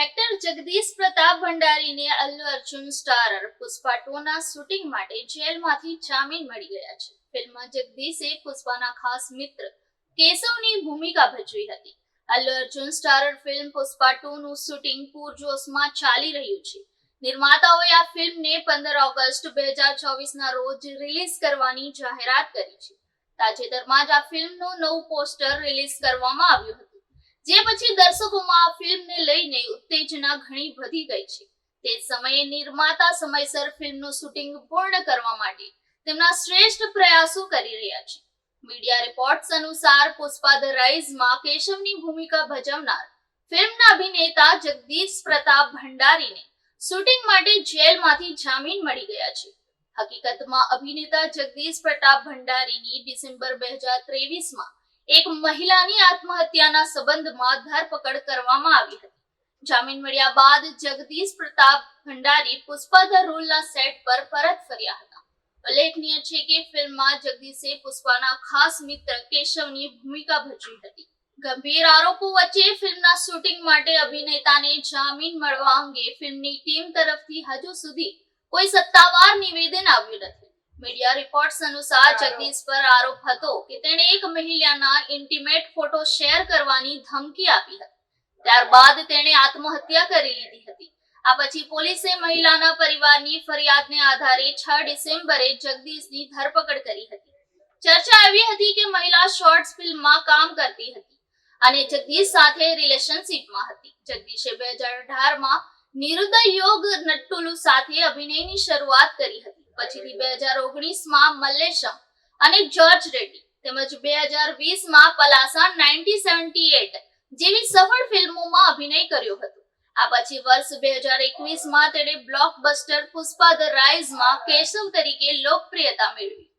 Actor Jagdish Pratap ભંડારીને Allu Arjun starrer Pushpa 2 ના shooting માટે જેલમાંથી જામીન મળી ગયા છે. ફિલ્મમાં જગદીશે પુષ્પાના ખાસ મિત્ર કેશવની ભૂમિકા ભજવી હતી. અલ્લુ અર્જુન સ્ટારર ફિલ્મ પુષ્પા 2 નું શૂટિંગ પૂરજોશમાં ચાલી રહ્યું છે. નિર્માતાઓએ આ ફિલ્મને 15 ઓગસ્ટ 2024 ના રોજ રિલીઝ કરવાની જાહેરાત કરી છે. તાજેતરમાં જ આ ફિલ્મનું નવું પોસ્ટર રિલીઝ કરવામાં આવ્યું હતું, જે પછી દર્શકોમાં આ ફિલ્મને લઈને ઉત્તેજના ઘણી વધી ગઈ છે. તે સમયે નિર્માતા સમયસર ફિલ્મનું શૂટિંગ પૂર્ણ કરવા માટે તેમના શ્રેષ્ઠ પ્રયાસો કરી રહ્યા છે. મીડિયા રિપોર્ટ્સ અનુસાર પુષ્પા ધ રાઇઝમાં કેશવની ભૂમિકા ભજવનાર ફિલ્મના અભિનેતા જગદીશ પ્રતાપ ભંડારીને શૂટિંગ માટે જેલમાંથી જામીન મળી ગયા છે. હકીકતમાં અભિનેતા જગદીશ પ્રતાપ ભંડારીની ડિસેમ્બર 2023માં એક મહિલાની આત્મહત્યાના સંબંધમાં ધરપકડ કરવામાં આવી હતી. જામીન મળ્યા બાદ જગદીશ પ્રતાપ ભંડારી પુષ્પા ધ રૂલના સેટ પર પરત ફર્યા હતા. ઉલ્લેખનીય છે કે ફિલ્મમાં જગદીશે પુષ્પાના ખાસ મિત્ર કેશવની ભૂમિકા ભજવી હતી. ગંભીર આરોપો વચ્ચે ફિલ્મના શૂટિંગ માટે અભિનેતાને જામીન મળવા અંગે ફિલ્મની ટીમ તરફથી હજુ સુધી કોઈ સત્તાવાર નિવેદન આવ્યું નથી. મીડિયા રિપોર્ટ્સ અનુસાર જગદીશ પર આરોપ હતો કે તેણે એક મહિલાના ઇન્ટિમેટ ફોટો શેર કરવાની ધમકી આપી હતી. ત્યારબાદ તેણે આત્મહત્યા કરી લીધી હતી. આ પછી પોલીસે મહિલાના પરિવારની ફરિયાદને આધારે 6 ડિસેમ્બરે જગદીશની ધરપકડ કરી હતી. ચર્ચા એવી હતી કે મહિલા શોર્ટ્સ ફિલ્મમાં કામ કરતી હતી અને જગદીશ સાથે રિલેશનશિપમાં હતી. જગદીશે 2018માં નિરુદ્ધ યોગ નટ્ટુલુ સાથે અભિનયની શરૂઆત કરી હતી. પછીથી 2019માં મલ્લેશમ અને જોર્જ રેડ્ડી તેમજ 2020માં પલાસા 1978 જેવી સફળ ફિલ્મોમાં અભિનય કર્યો હતો. આ પછી વર્ષ 2021માં તેણે બ્લોકબસ્ટર પુષ્પા ધ રાઇઝમાં કેશવ તરીકે લોકપ્રિયતા મેળવી.